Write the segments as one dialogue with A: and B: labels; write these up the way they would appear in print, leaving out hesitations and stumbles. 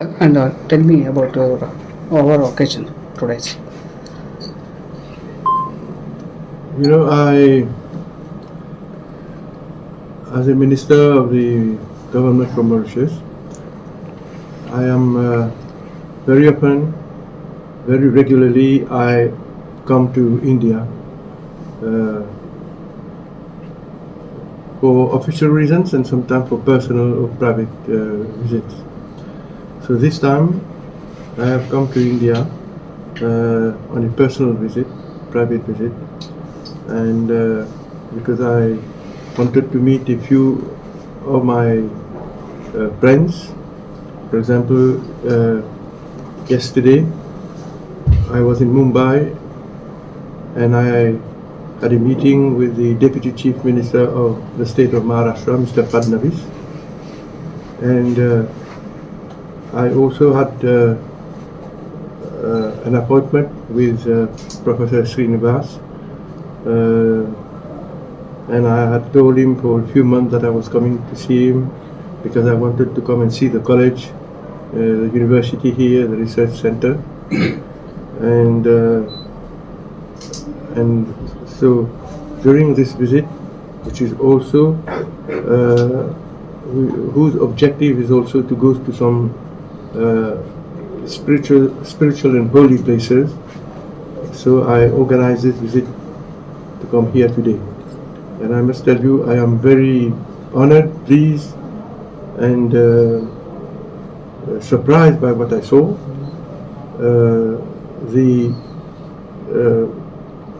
A: And tell me about our occasion today.
B: As a minister of the government from Mauritius, I am very often, very regularly, I come to India for official reasons and sometimes for personal or private visits. So this time, I have come to India on a personal visit, private visit, and because I wanted to meet a few of my friends. For example, yesterday I was in Mumbai and I had a meeting with the Deputy Chief Minister of the state of Maharashtra, Mr. Fadnavis, and I also had an appointment with Professor Srinivas, and I had told him for a few months that I was coming to see him because I wanted to come and see the college, the university here, the research center, and so during this visit, which is also whose objective is also to go to some spiritual and holy places. So I organized this visit to come here today. And I must tell you, I am very honored, pleased, and surprised by what I saw. The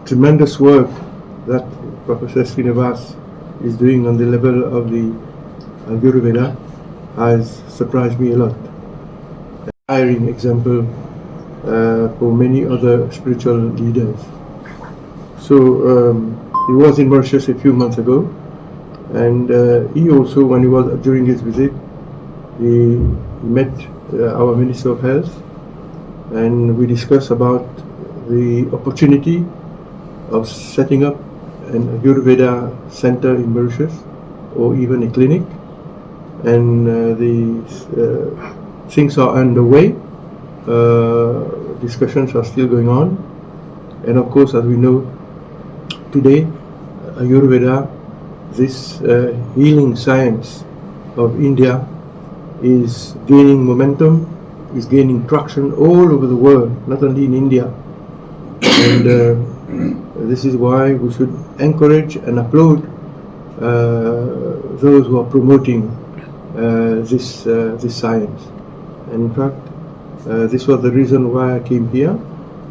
B: tremendous work that Professor Srinivas is doing on the level of the Ayurveda has surprised me a lot. An inspiring example for many other spiritual leaders. So he was in Mauritius a few months ago, and he also, when he was during his visit, he met our Minister of Health, and we discussed about the opportunity of setting up an Ayurveda center in Mauritius, or even a clinic, and the things are underway. Discussions are still going on, and of course, as we know, today Ayurveda, this healing science of India, is gaining momentum, is gaining traction all over the world, not only in India. And this is why we should encourage and applaud those who are promoting this science. And in fact, this was the reason why I came here,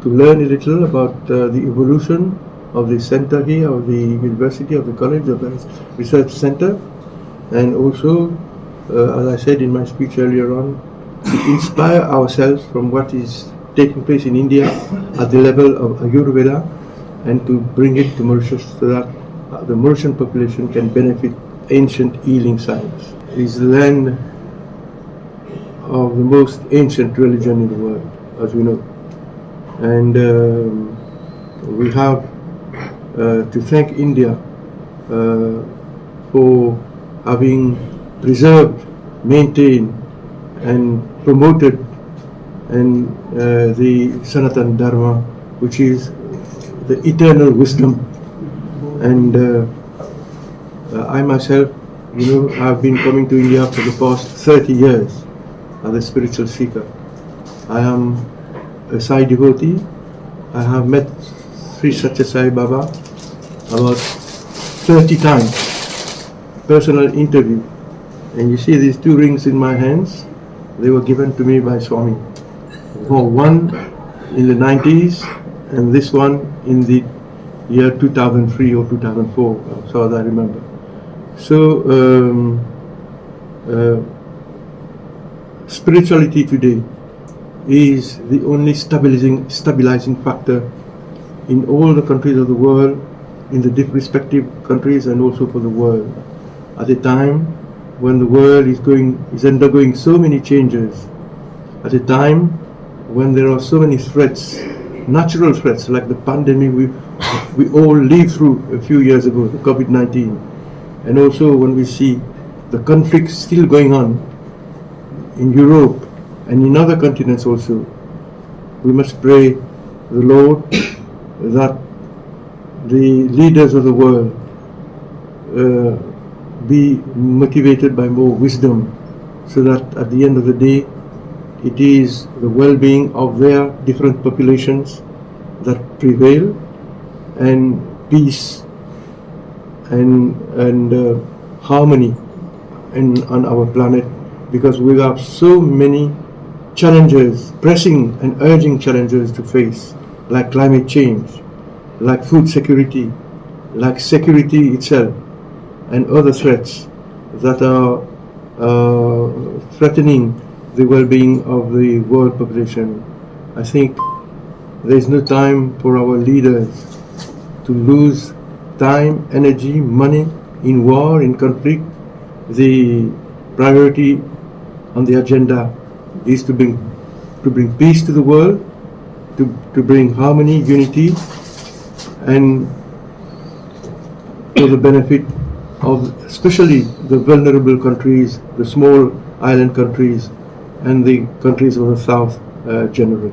B: to learn a little about the evolution of the center here, of the university, of the college, of the research center, and also, as I said in my speech earlier on, to inspire ourselves from what is taking place in India at the level of Ayurveda, and to bring it to Mauritius so that the Mauritian population can benefit ancient healing science. It is the land of the most ancient religion in the world, as we know, and we have to thank India for having preserved, maintained, and promoted and the Sanatan Dharma, which is the eternal wisdom. And I myself, have been coming to India for the past 30 years as a spiritual seeker. I am a Sai devotee. I have met Sri Satya Sai Baba about 30 times, personal interview. And you see these two rings in my hands, they were given to me by Swami. One in the 90s and this one in the year 2003 or 2004, so as I remember. So spirituality today is the only stabilizing factor in all the countries of the world, in the respective countries, and also for the world. At a time when the world is undergoing so many changes, at a time when there are so many threats, natural threats like the pandemic we all lived through a few years ago, the COVID-19, and also when we see the conflicts still going on in Europe and in other continents also. We must pray the Lord that the leaders of the world be motivated by more wisdom, so that at the end of the day it is the well-being of their different populations that prevail, and peace and harmony on our planet, because we have so many challenges, pressing and urgent challenges to face, like climate change, like food security, like security itself, and other threats that are threatening the well-being of the world population. I think there is no time for our leaders to lose time, energy, money in war, in conflict. The priority on the agenda is to bring peace to the world, to bring harmony, unity, and for the benefit of especially the vulnerable countries, the small island countries, and the countries of the South generally.